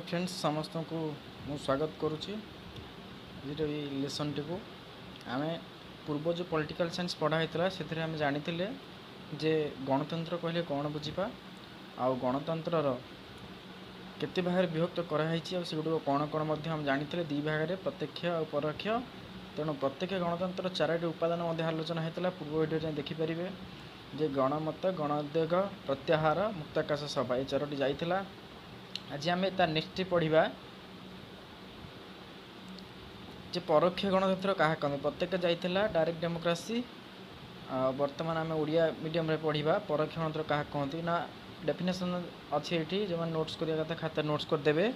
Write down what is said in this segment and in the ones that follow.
Friends समस्त को मु स्वागत करुच्ची लेसन टी को आम पूर्व जो पॉलिटिकल साइंस पढ़ा होता से आम जानी जे गणतंत्र कहले कौन बुझीपा आ गणतंत्र केते भाग विभक्त कराई सेगुड़ कौन कौन हम जानी दी भाग में प्रत्यक्ष और परोक्ष तेणु प्रत्येक गणतंत्र चारोटी उपादान आलोचना होता पूर्व भिडियो देखिपारे जे गणमत गणोद्योग प्रत्याहार मुक्ताकाश सभा ये चारोटी जाइला। आज आम तार नेक्स्ट पढ़ा जे परोक्ष गणतंत्र क्या कहते प्रत्येक जाइला डायरेक्ट डेमोक्रेसी वर्तमान आम ओडिया मीडियम रे पढ़ा परोक्ष गणतंत्र क्या कहते ना डेफिनेशन अच्छी ये जो नोट्स करवा कथा खाता नोट्स करदे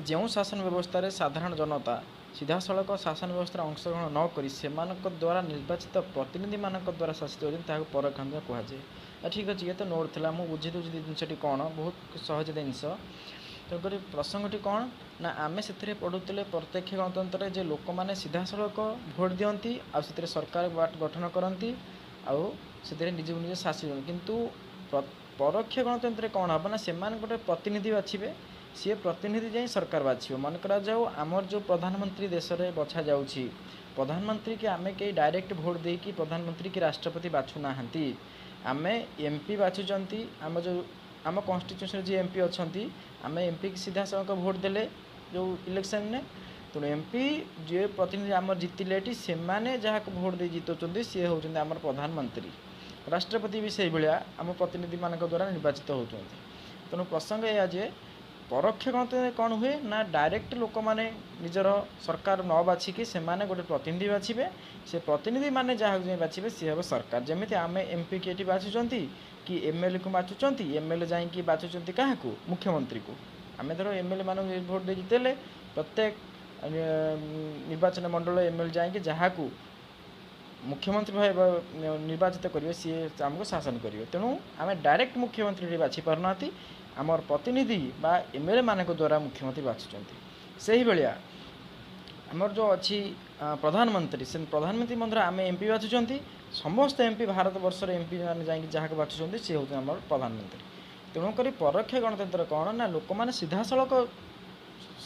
जो शासन व्यवस्था रे साधारण जनता सीधा सड़क शासन व्यवस्था अंशग्रहण नक से द्वारा निर्वाचित प्रतिनिधि मान द्वारा शासित होता परोक्ष गणतंत्र कहुए। ठीक अच्छे ये तो नोट था मुझे बुझे दूसरी जिनटी कौन बहुत सहज जिनस तेणुक प्रसंगटी कौन ना आम से पढ़ुले प्रत्यक्ष गणतंत्र जे लोक मैंने सीधा सड़क भोट दिखती आते सरकार गठन करती आते निज निजे शासी किंतु परोक्ष गणतंत्र कौन हम ना से गोटे प्रतिनिधि बाछे सी प्रतिनिधि जाई सरकार बाछियो मन करा जाऊ आमर जो प्रधानमंत्री देश में बछा जाउछि प्रधानमंत्री के आमे कई डायरेक्ट भोट दे कि प्रधानमंत्री की राष्ट्रपति बाछु नाहंती आमे एमपी बाछुचंती आम जो आम कन्स्टिट्यूशन जी एमपी अच्छी आम एमपी की सीधा सड़क भोट देले जो इलेक्शन ने तेणु एमपी जे प्रतिनिधि आम जितिले से माने जहाँ भोट दे जितुंट सी होउछन्ति आमर प्रधानमंत्री राष्ट्रपति भी से भाया आम प्रतिनिधि मान द्वारा निर्वाचित होती तेणु प्रसंग यह जे परोक्ष गणतंत्र कौन हुए ना डायरेक्ट लोक मैंने निजर सरकार न बाछिकी से गोटे प्रतिनिधि बाछे से प्रतिनिधि माने जहाँ बाछे सी हम सरकार जमी आम एमपी की बाछुंट कि एमएलए को बाछुंट एमएलए जाकि बाछुंट क्या मुख्यमंत्री को आम धर एमएलए मान भोट दे जितेले प्रत्येक निर्वाचन मंडल एमएलए जाकि जहाँ को मुख्यमंत्री भाव निर्वाचित करेंगे सी आमको शासन करेंगे तेणु आम डायरेक्ट मुख्यमंत्री बाछि पारना आमर प्रतिनिधि बा एमएलए मान द्वारा मुख्यमंत्री बाछुंट से ही भाया आमर जो अच्छी प्रधानमंत्री से प्रधानमंत्री मंत्री आम एमपी बाछुंट समस्त एमपी भारत वर्ष एमपी मैंने जाकि जहाँ बाछुंट सी हूँ आम प्रधानमंत्री तेणुक परोक्ष गणतंत्र कौन ना लोक मैंने सीधा सड़क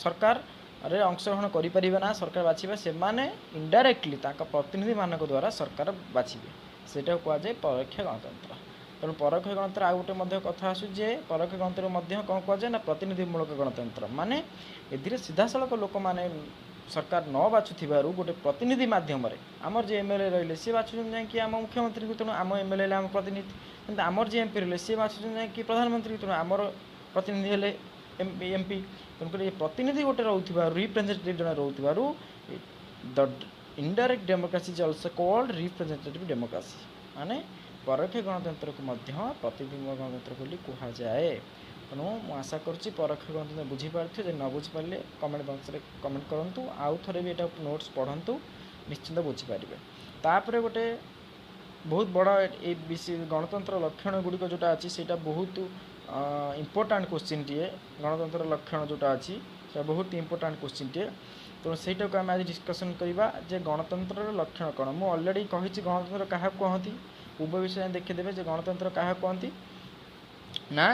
सरकार रे अंशग्रहण करें ना सरकार बाछे से इनडायरेक्टली प्रतिनिधि मान द्वारा सरकार बाछे सेटा कहुए परोक्ष गणतंत्र तेणु परोक्ष गणतंत्र आ गोटे कथा आसूजे परोक्ष गणतंत्र कौन कहुए ना प्रतिनिधिमूलक गणतंत्र माने ए सीधा सड़क लोक मैंने सरकार न बाछुवर गोटे प्रतिनिधि मध्यम आमर जो एमएलए रही सी बाछुन जाकि आम मुख्यमंत्री को तेणु आम एमएलए आम प्रतिनिधि किंतु आमर जो एमपी रही सी बाछुन जाकि प्रधानमंत्री तेणु आमर प्रतिनिधि हेले एमपी तेणुक प्रतिनिधि गोटे रोक रिप्रेजेंटेटिव जन रोक the indirect democracy is also called representative democracy माने परोक्ष गणतंत्र को प्रतिनिधि गणतंत्र बोली कहुए। तेणु मुझे आशा करुँच परोक्ष गणतंत्र बुझीपारे जो न बुझीपारे कमेंट बॉक्स में कमेंट करूँ आउ थे भी यहाँ नोट्स पढ़ु निश्चिंत बुझीपारे तापर गोटे बहुत बड़ा गणतंत्र लक्षण गुड़िक जोटा अच्छी से बहुत इम्पोर्टाट क्वेश्चन टे गणतंत्र लक्षण जोटा अच्छी से बहुत इम्पोर्टाट क्वेश्चन टे तेणु सहीटा को आम आज डिस्कसन करवा जे गणतंत्र लक्षण कौन मुझे अलरेडी कही गणतंत्र क्या कहती पूर्व विषय देखीदे जे गणतंत्र क्या कहती ना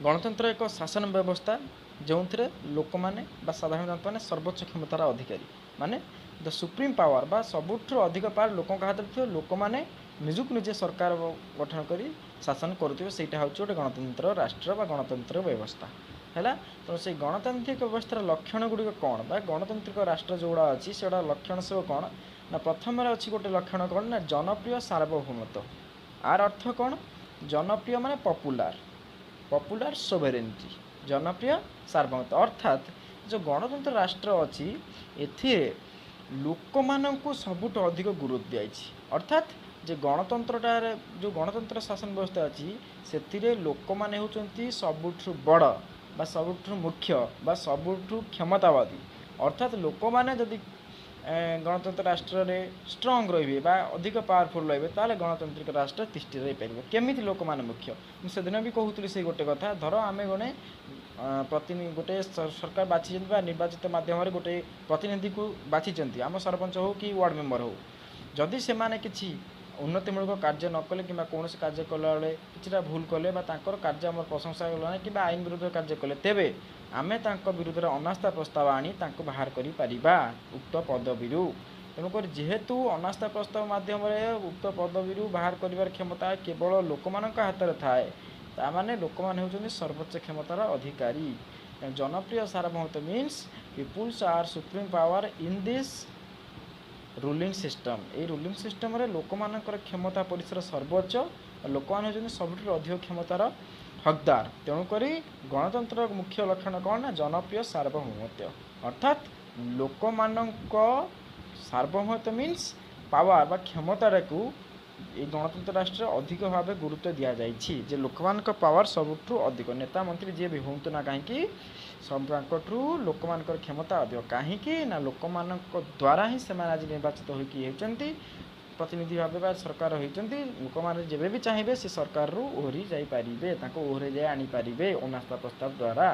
गणतंत्र एक शासन व्यवस्था जो थे लोक मैंने साधारण जनता मैंने सर्वोच्च क्षमतार अधिकारी माने द सुप्रीम पावर बा सबुठ अधिक पावर लोक हाथ में लोक मैंने निजुक निजे सरकार गठन कर शासन करुवे से हूँ गोटे गणतंत्र राष्ट्र बा गणतंत्र व्यवस्था है तो से गणतांत्रिक व्यवस्थार लक्षण गुड़िक कौन बा गणतांत्रिक राष्ट्र जोड़ा अच्छी से लक्षण सब कौन ना प्रथम अच्छी गोटे लक्षण कौन ना जनप्रिय सार्वभौमत्व आर अर्थ कौन जनप्रिय माने पपुलार सोवेरेनिटी जनप्रिय सार्वभौमत्व अर्थात जो गणतंत्र राष्ट्र अच्छी ए लोक मानू सबुठ अधिक गुरुत्व दिखाई अर्थात जे गणतंत्रटार जो गणतंत्र शासन व्यवस्था अच्छी से लोक मैंने होती सबुठ बड़ बा सबुठ मुख्य बा सबुठ क्षमतावादी अर्थात लोक मैंने जदि गणतंत्र राष्ट्र में स्ट्रंग रे अधिक पावरफुल रे ताले गणतांत्रिक राष्ट्र तिष्ठि रही पार केमी लोक मैंने मुख्य से दिन भी कहूली से गोटे कथा धर आम गणे प्रतिनिधि गोटे सरकार बाछी निर्वाचित मध्यम गोटे प्रतिनिधि को बाछी आम सरपंच हो कि वार्ड मेंबर हो जदि से माने किछि उन्नतिमूलक कार्य न कले कि कौन कार्य कला बेले किसी भूल कले कार्य आम प्रशंसा कला कि आईन विरुद्ध कार्य कले तेबे आमे विरुद्ध अनास्था प्रस्ताव आनी बाहर करिपरिबा उक्त पदवी। तेणुक जेहेतु अनास्था प्रस्ताव माध्यम उक्त पदवी बाहर कर क्षमता केवल लोक हाथ में थाए ताने लोक मैंने सर्वोच्च क्षमतार अधिकारी। जनप्रिय सार्वभौमत्व means peoples are supreme power in this ruling system. ये रूलिंग सिस्टम रे लोक मानकर क्षमता परिसर सर्वोच्च और लोक मैंने सबुठ अधिक क्षमतार हकदार। तेणुक गणतंत्र मुख्य लक्षण कौन ना जनप्रिय सार्वभौमत्व अर्थात लोक सार्वभौमत्व मीन्स पावर बा क्षमता को ये गणतंत्र राष्ट्र अधिक भाव गुरुत्व दि जाइए जे लोक मान पावर सबुठ अधिक नेता मंत्री जी भी हूँ ना कहीं सबू लोक मान क्षमता अधिक कहीं ना लोक मान द्वारा ही से आज निर्वाचित होती प्रतिनिधि भाव सरकार होती लोक मैंने जब भी चाहिए से सरकार रू ओहरी जापारे ओहरे जाए आनीपारे अनास्था प्रस्ताव द्वारा।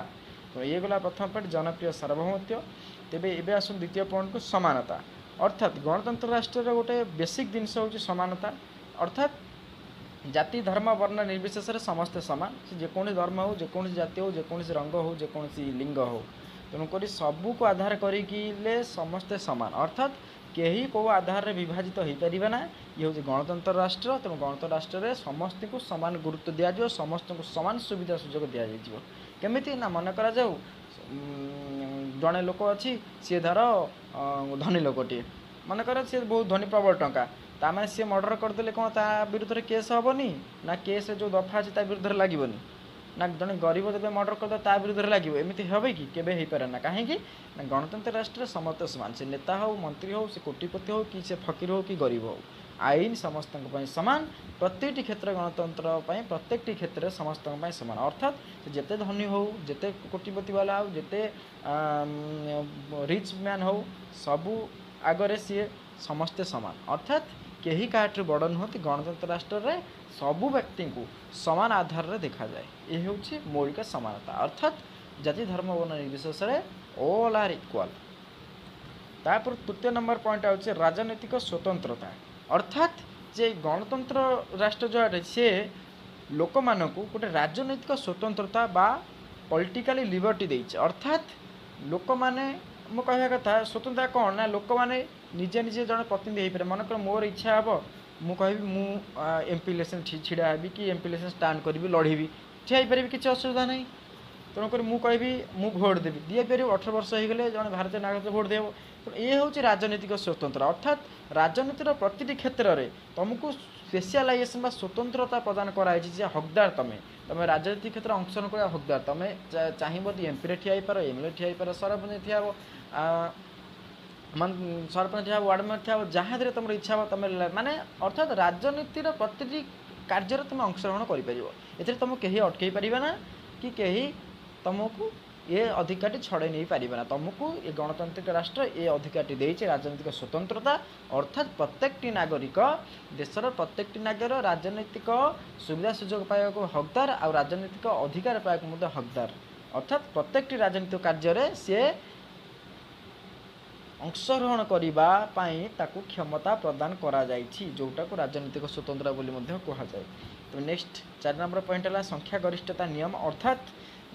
तो ये गला प्रथम पॉइंट जनप्रिय सार्वभौमत्व। तेबे एबे आसुन द्वितीय पॉइंट को समानता अर्थात गणतंत्र राष्ट्र गोटे बेसिक जिनस हूँ समानता अर्थात जाति धर्म वर्ण निर्विशेष समस्ते सामान से जेकोसी धर्म हो जेकोसी जाति हो जेकोसी रंग हो जेकोसी लिंग हो तेणुक सबू को आधार करें समस्ते सामान अर्थात कहीं कौ आधार रे विभाजित हो पारे ना। ये हूँ गणतंत्र राष्ट्र। तेणु गणतंत्र राष्ट्र में समस्त को सामान गुरुत्व दि जाए समस्त को सामान सुविधा सुजोग दि जाए केमिति ना मन करा जाऊ जड़े लोक अच्छी सी धर धनी लोकटे मनकर सी बहुत धनी प्रबल टंका ताने सी मर्डर करदे कौन ता विरुद्ध में केस हेनी ना केस जो दफा अच्छी विरुद्ध लगे ना जड़े गरीब जब मर्डर करदे ता विरुद्ध लगे एमती हे कि केवे हो पारे ना कहीं ना गणतंत्र राष्ट्र समस्त समान से नेता हो मंत्री हो से कोटिपति हो कि से फकीर हो कि गरीब हो आईन समस्त सामान प्रत्येक क्षेत्र गणतंत्र प्रत्येक क्षेत्र समस्त सामान अर्थात जिते धनी हो जिते कोटिपति वाला हो जिते रिच मैन हो सबू आगरे सी समस्ते सामान अर्थात कहीं काठू बड़ नुहति गणतंत्र राष्ट्र में सबू व्यक्ति को समान आधार रे देखा जाए। ये हूँ मौलिक समानता अर्थात जाति धर्म वर्ण निर्विशेष ऑल आर इक्वाल। तापर तृतीय नंबर पॉइंट आउे राजनैतिक स्वतंत्रता अर्थात जे गणतंत्र राष्ट्र जो सी लोक मान गोटे राजनैतिक स्वतंत्रता बा पॉलिटिकली लिबर्टी देइछ अर्थात लोक माने मो कहवा कथा स्वतंत्रता कौन ना लोक मैंने निजे निजे जड़े प्रतिनिधि हो पारे मनकर मोर इच्छा हे मु कहि मु एमपी इलेक्शन छिड़ा हेबी कि एमपी इलेक्शन स्टांड करी लड़ेबी ठिया हो पारि किसी असुविधा नहीं। तेणुक मु कहि मु भोट देवी दिए पार 18 वर्ष हो गले जड़े भारतीय नागरिक भोट देव। तो ये हूँ राजनीतिक स्वतंत्र अर्थात राजनीतिर प्रति क्षेत्र में तुमको स्पेशलाइजेसन स्वतंत्रता प्रदान कराई हकदार तुम राजनीति क्षेत्र अंशग्रहण कर हकदार तुम चाहिए एमपी ठिया पार एमएलए ठिया पार सरपंच ठिया सरपंच ठिया वार्ड मेंबर ठिया जहाँ तुम इच्छा हो तुम माने अर्थात राजनीतिर प्रति कार्य तुम अंशग्रहण कर तुम कहीं अटकई पारे ना कि कहीं तुमको ये अधिकार छड़े नहीं पारिबा तुमको ये गणतांत्रिक राष्ट्र ये अधिकार देइछे राजनीतिक स्वतंत्रता अर्थात प्रत्येक नागरिक देशर प्रत्येक नागरिक राजनीतिक सुविधा सुजोग पाइबा को हकदार और राजनीतिक अधिकार पाइबा हकदार अर्थात प्रत्येक राजनीतिक कार्य से अंशग्रहण करने ताकू क्षमता प्रदान करा जाइछि जोटा को राजनीतिक स्वतंत्रता बोली मध्य कहा जाए। तो नेक्स्ट 4 नंबर पॉइंट है संख्या गरिष्ठता नियम अर्थात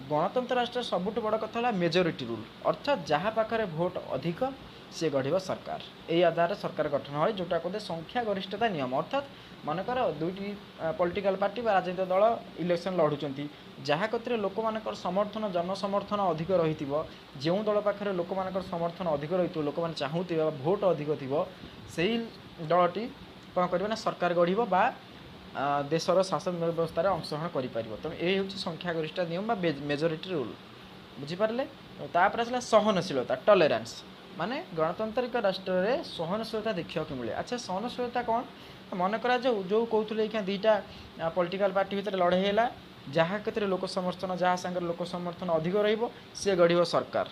गणतंत्र राष्ट्र सबुठ बड़ कथा मेजोरिटी रूल अर्थात जहाँ पाखे भोट अधिक सी गढ़ सरकार यही आधार सरकार गठन है जोटा कहते संख्या गरिष्ठता नियम अर्थात मनकर दुईटी पॉलिटिकल पार्टी राजनीतिक दल इलेक्शन लड़ुंट जहाँ कतिर लोक मान समर्थन जनसमर्थन अधिक रही जो दल पाखे लोक मान समर्थन अधिक रही लोक मैंने चाहूे भोट अधिक थी से दलटी कौन कर सरकार गढ़ बा देशर शासन व्यवस्था अंशग्रहण कर। तो ये हूँ संख्या गरिष्ठ नियम मेजोरिटी रूल बुझीपारे। तापर आसला सहनशीलता टॉलरेंस माने गणतांत्रिक राष्ट्र में सहनशीलता देखा मिले। अच्छा सहनशीलता कौन मन करा जो कहते क्या दुईटा पॉलिटिकल पार्टी भितर लड़ाई है जहाँ क्षेत्र लोक समर्थन जहाँ सांगे लोक समर्थन अधिक रे गढ़ सरकार।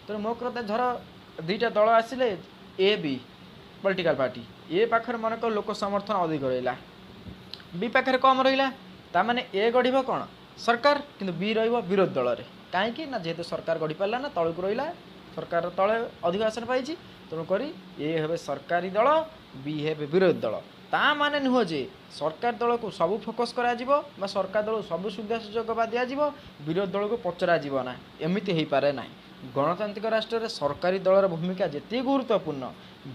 तो मो कहता धर दुईटा दल आसिले ए बी पॉलिटिकल पार्टी ए पाखर मन कर लोक समर्थन अधिक रहा बी पाखे कम रहा ताने ए गढ़ कौन सरकार किंतु बी विरोध दल में कहीं ना जेहेतु सरकार गढ़ी पारा ना तलू रहा सरकार तले अधिक आसन पाई तेणुक ए हे सरकारी दल बी हे विरोधी दल ता माने नुह जे सरकार दल को सबू फोकस करा सरकार दल सबू सुविधा सुजोग दिज्व विरोधी दल को पचरा ना एमती हो पारे ना गणतांत्रिक राष्ट्र में सरकारी दलर भूमिका जी गुरुत्वपूर्ण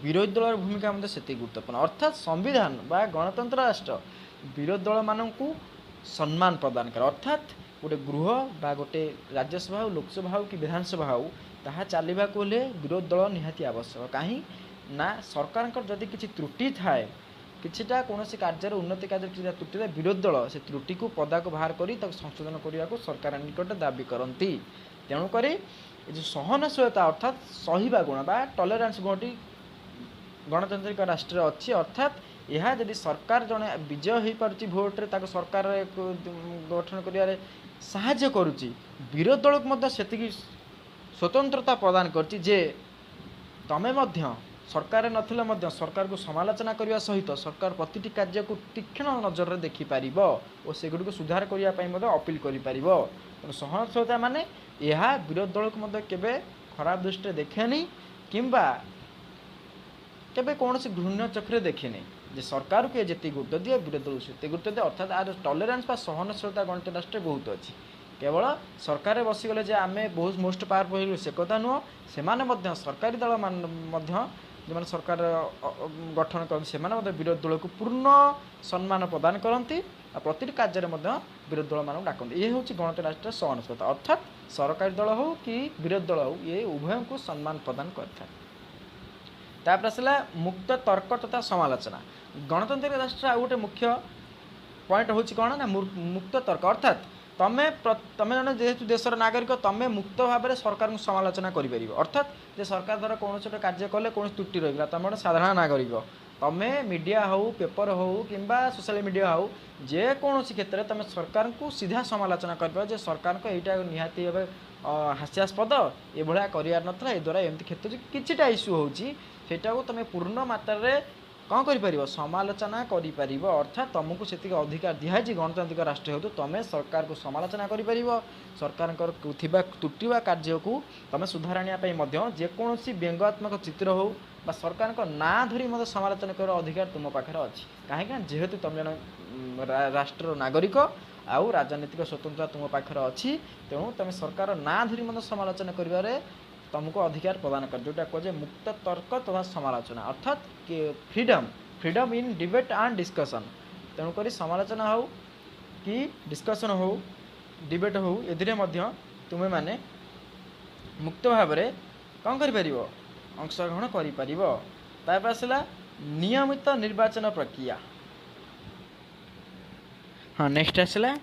विरोधी दलर भूमिका से गुरुत्वपूर्ण अर्थात संविधान बा गणतंत्र राष्ट्र विरोधी दल मानू सम्मान प्रदान करे अर्थात गोटे गृह बा गोटे राज्यसभा हो लोकसभा हो कि विधानसभा हो ताहा चलवा को विरोधी दल निहाती आवश्यक कहीं ना सरकार जदि किसी त्रुटि थाए किछिटा कौन कार्य उन्नति कार्य त्रुटि विरोधी दल से त्रुटि को पदा को बाहर कर संशोधन करने को सरकार निकट दाबी करती तेणुक जो सहनशीलता अर्थात सहिबा गुण बा टॉलरेंस गुणटी गणतांत्रिक राष्ट्र अच्छी अर्थात यह जदि सरकार जड़े विजय हो पार्टी भोट्रे सरकार गठन कर साहाय्य करुच्ची विरोधी दल को से स्वतंत्रता प्रदान करछि जे तमें सरकार नथिले सरकार को समालोचना करने सहित सरकार प्रति कार्य को तीक्ष्ण नजर में देखिपार और सेगुड़ी को सुधार करने अपील कर सहनशीलता माने यह विरोधी दल को केबे खराब दृष्टि देखेनी किंबा केबे कौन से घृण्य चक्र देखेनी जे सरकार को ये गुरुत्व दिए विरोधी दल से गुरुत्व दिए अर्थात आर टॉलरेंस बा सहनशीलता गणतंत्र राष्ट्र बहुत अच्छी केवल सरकार बसीगले जे आम बहुत मोस्ट पावरफुल से कथा नुह से सरकारी दल जो सरकार गठन कर विरोधी दल को पूर्ण सम्मान प्रदान करती प्रति कार्य विरोधी दल मानक डाकती ये हूँ गणतंत्र राष्ट्र सहनशीलता अर्थात सरकारी दल हो कि विरोधी दल हो ये उभय को सम्मान प्रदान करता आसला मुक्त तर्क तथा समालोचना गणतांत्रिक राष्ट्र आ गोटे मुख्य पॉइंट हूँ कौन ना मुक्त तर्क अर्थात तमें जन जेहेतु देशर नागरिक तमें मुक्त भाव में सरकार को समालोचना कर अर्थात जे सरकार द्वारा कौन गोटे कार्य कले कौन त्रुटि रही तुम गोटे साधारण नागरिक तमें मीडिया हो पेपर हो कि सोशल मीडिया हो जेकोसी क्षेत्र में तुम सरकार को सीधा समालोचना कर सरकार को यहाँ निहाती भाव हास्यास्पद ये करार नाला ये द्वारा एमती क्षेत्र किटा इश्यू होटा को तुम पूर्ण मात्रा कौन कर समालोचना कर अर्थात तुमको से अधिकार दिखाई गणतांत्रिक राष्ट्र हेतु तुम सरकार को समालोचना कर सरकार त्रुटि कार्य को तुम सुधार आने जेकोसी व्यंग्यात्मक चित्र हो सरकार ना धरी मत समालोचना कर अधिकार तुम पाखे अच्छी कहीं जेहेतु तुम जन राष्ट्र नागरिक आउ राजनीतिक स्वतंत्रता तुम पाखे अच्छी तेणु तुम सरकार ना धरी मत समालोचना कर तुमको अधिकार प्रदान कर जोटा कहे मुक्त तर्क तथा समालोचना अर्थात freedom in debate and discussion तेणुक समालोचना हो कि डिस्कशन हो डिबेट हो ए तुम्हें माने मुक्त भाव में कौन कर अंशग्रहण कर आसला नियमित निर्वाचन प्रक्रिया हाँ नेक्स्ट आसला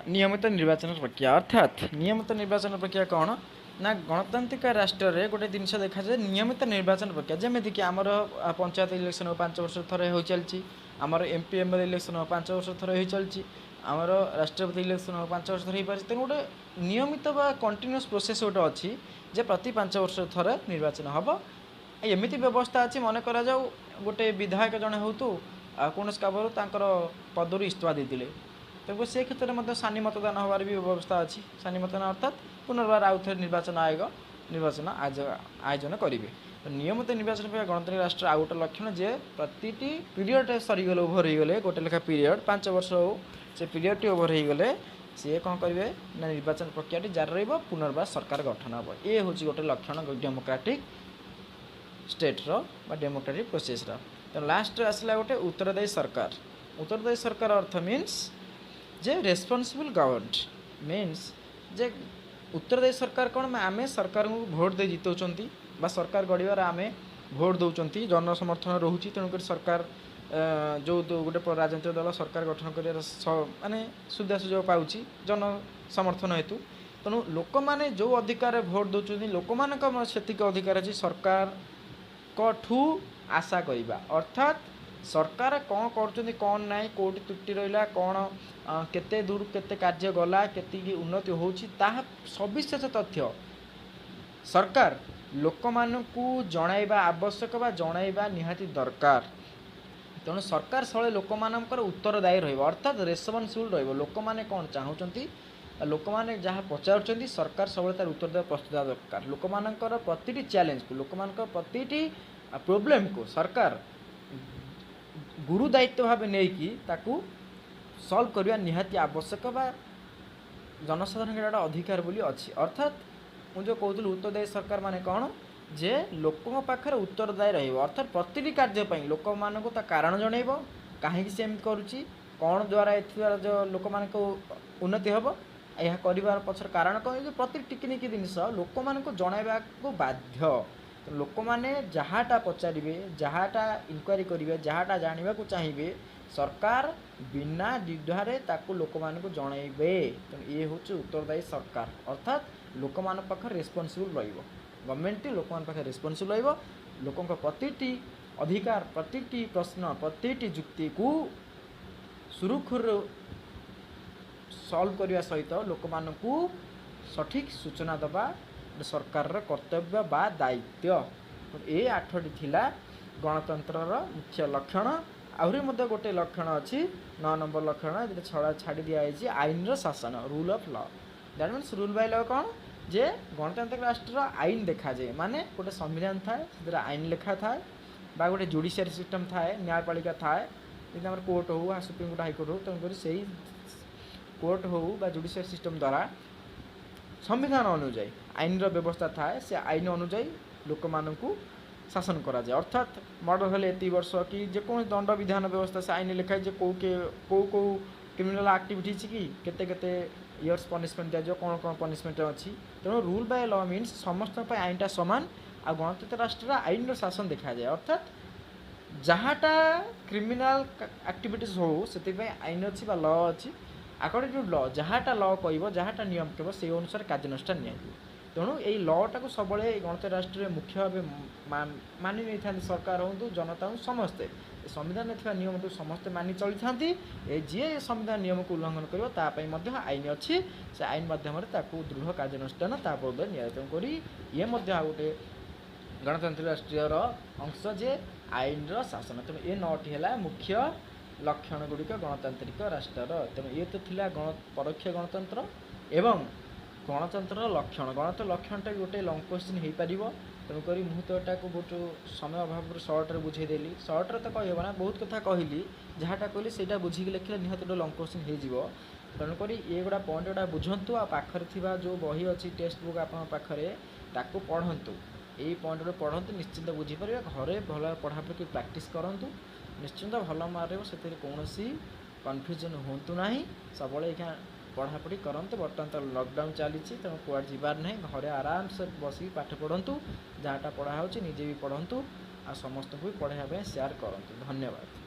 नियमित निर्वाचन प्रक्रिया अर्थात नियमित निर्वाचन प्रक्रिया कौन ना गणतांत्रिक राष्ट्र रे गोटे जिनस देखा जाए नियमित निर्वाचन प्रक्रिया जमीक आमर पंचायत इलेक्शन 5 वर्ष थरे हो चलती आमर एमपी एमएलए इलेक्शन 5 वर्ष थरे हो चलती आमर राष्ट्रपति इलेक्शन 5 वर्ष थरे हो पारे तेणु गोटे नियमित बा कंटिन्यूअस प्रोसेस गोटे अच्छी जे प्रति 5 वर्ष थरे निर्वाचन हम एमती व्यवस्था अच्छी मन करा जाऊ गोटे विधायक जड़े हो तो कौन काबर पदर इस्तीफा देते तेणु से क्षेत्र में सानी मतदान हबार भी व्यवस्था अच्छी सानी मतदान अर्थात पुनर्बार आउ थे निर्वाचन आयोग निर्वाचन आयोजन करेंगे तो नियमित निर्वाचन पर गणतांत्रिक राष्ट्र आ गोटे लक्षण जे प्रति पीरियड सरीगले ओभर हो गले गोटे लेखा पीरियड 5 वर्ष हो से पीरियड ओभर हो गले सी कौन करेंगे ना निर्वाचन प्रक्रिया जारी रहा पुनर्बार सरकार गठन हम ये हूँ गोटे लक्षण डेमोक्रेटिक स्टेट्र डेमोक्रेटिक प्रोसेस तो लास्ट आसला गोटे उत्तरदायी सरकार अर्थ मीन्स जे रेस्पॉन्सिबल गवर्नमेंट मीन्स जे उत्तरदायी सरकार कौन आम सरकार को भोट दे जितौंती सरकार गढ़वार आम भोट दौरान जन समर्थन रोचे तेणुक सरकार जो गोटे राजनीतिक दल सरकार गठन कर माने सुविधा सुजोग पाँच जन समर्थन हेतु तेणु लोक मैंने जो अधिकार भोट दौरान लोक मान अधिकार अच्छी सरकार ठू आशा करवा अर्थात सरकार कौन कर कौन ना कौटी त्रुटि रहा कौन केते दूर केते कार्य गला केती उन्नति होची सविशेष तथ्य सरकार लोक मानू जणाइबा आवश्यक बा जणाइबा निहाती दरकार तेणु सरकार सबले लोक मानकर उत्तरदायी रहिबो अर्थात रेस्पॉन्सिबल रहिबो लोक माने कौन चाहूचंती लोक माने जहाँ पचारुचंती सरकार सबले तार उत्तर देवा प्रस्तुत दरकार लोक मानकर प्रतिटी चैलेंज को लोक मानकर प्रतिटी प्रॉब्लम को सरकार गुरु दायित्व भाव नहीं कि ताकू सल्व करवा निहाती आवश्यक बा जनसाधारण गोटे अधिकार बोली अच्छी। अर्थात मुझे कहूँ उत्तरदायी सरकार माने कौन जे लोकों पाखे उत्तरदायी रहिबो। अर्थात प्रति कार्य लोक मानक कारण जनइब कहीं से एमती करुच्ची कौन द्वारा एद्वारा जो लोक मान उन्नति हम यह कर पछर कारण कौन प्रति टिकनिक जिनस लोक मान जनइबा बाध्य। तो लोक मैंने जहाँटा पचारे जहाँटा इनक्वारी करेंगे जहाँटा जानवा चाहिए सरकार बिना द्विधारे ताकू लोक मान जनइबे। तो ये हूँ उत्तरदायी सरकार। अर्थात लोक मान पाखे रेस्पॉन्सिबल गवर्नमेंट लोक मान पाखे रेस्पॉन्सिबल लोकों प्रति अधिकार प्रति प्रश्न प्रति जुक्ति को सुरुखुर सॉल्व करने सहित लोक मान सठिक सूचना दबा सरकार कर्तव्य बा दायित्व। ये 8टी थिला गणतंत्र मुख्य लक्षण। आहरी मध्य गोटे लक्षण अच्छी 9 नंबर लक्षण छड़ा छाड़ी दिखाई आईन शासन rule of law. That means rule by law कौन जे गणतांत्रिक राष्ट्र आईन देखा जाए माने गोटे संविधान थाए से आईन लिखा थाए बा गोटे जुडिशियरी सिस्टम थाए न्यायपालिका थाए जमी कोर्ट हो सुप्रीमकोर्ट हाइकोर्ट हो तेणुक से कोर्ट हो बा जुडिशियरी सिस्टम द्वारा संविधान अनुजाई आईन व्यवस्था थाए से आईन अनुजाई लोक मानू शासन करा जाए। अर्थात मर्डर हेले एति वर्ष कि जेको दंड विधान व्यवस्था से आईन लिखाई जे कौ क्रिमिनल एक्टिविटीज कि केते केते इयर्स पनिशमेंट दिया कौन कौन पनिशमेंट अच्छी। तेणु रूल बाय लॉ मीन्स समस्त आईनटा सामान आ गणतंत्र राष्ट्र आईन शासन देखा जाए। अर्थात जहाँटा क्रिमिनल एक्टिविटीज हो से आईन अच्छी बा लॉ अच्छी अकॉर्डिंग टू लॉ जहाँटा लॉ कह जहाँटा नियम कह से अनुसार कार्यानुष्ठान नि। तेणु यही लॉटा को सब गणतंत्र राष्ट्र मुख्य भाव मानि नहीं था सरकार हूँ जनता हूँ समस्ते संविधान में नियम को समस्ते मानि चली था जी संविधान नियम को उल्लंघन कर आईन अच्छी से आईन माध्यम दृढ़ कार्यानुष्ठान तापर नि। तेणुक ये गोटे गणतांत्रिक राष्ट्रीय अंश जे आईन शासन। तेणु ये 9टी है मुख्य लक्षण गुड़िक गणतांत्रिक राष्ट्र। तेणु ये तो थिला परोक्ष गणतंत्र एवं गणतंत्र लक्षण। गणतंत्र लक्षणटा गोटे लंग क्वेश्चन हो पार। तेणुक मुहूर्तटा को गोटे समय अभाव सर्ट्रे बुझेदेली सर्ट्रे तो कहना बहुत कथा कहली जहाँटा कहली से बुझी लिखले निहत गोटे लंग क्वेश्चन हो। तेणुक ये गुड़ा पॉइंट गुड़ा बुझंतु आ पाखरे थिबा जो बही अच्छी टेक्स्ट बुक आप पाखरे ताकू पढ़ंतु यही पॉइंट गुड़ा पढ़ंतु निश्चिंत बुझीपर घरे भल पढ़ापढ़ी प्रैक्टिस करंतु निश्चिंत भल मार्क से कौन कन्फ्यूजन हूँ ना सब पढ़ापढ़ी करते। बर्तमान तो लॉकडाउन चली तेणु कुआड़ जीवार नहीं घरे आराम से बस पाठ पढ़ंतु जहाँटा पढ़ा निजे भी पढ़ंतु आ समस्त भी पढ़ाई शेयर करंतु। धन्यवाद।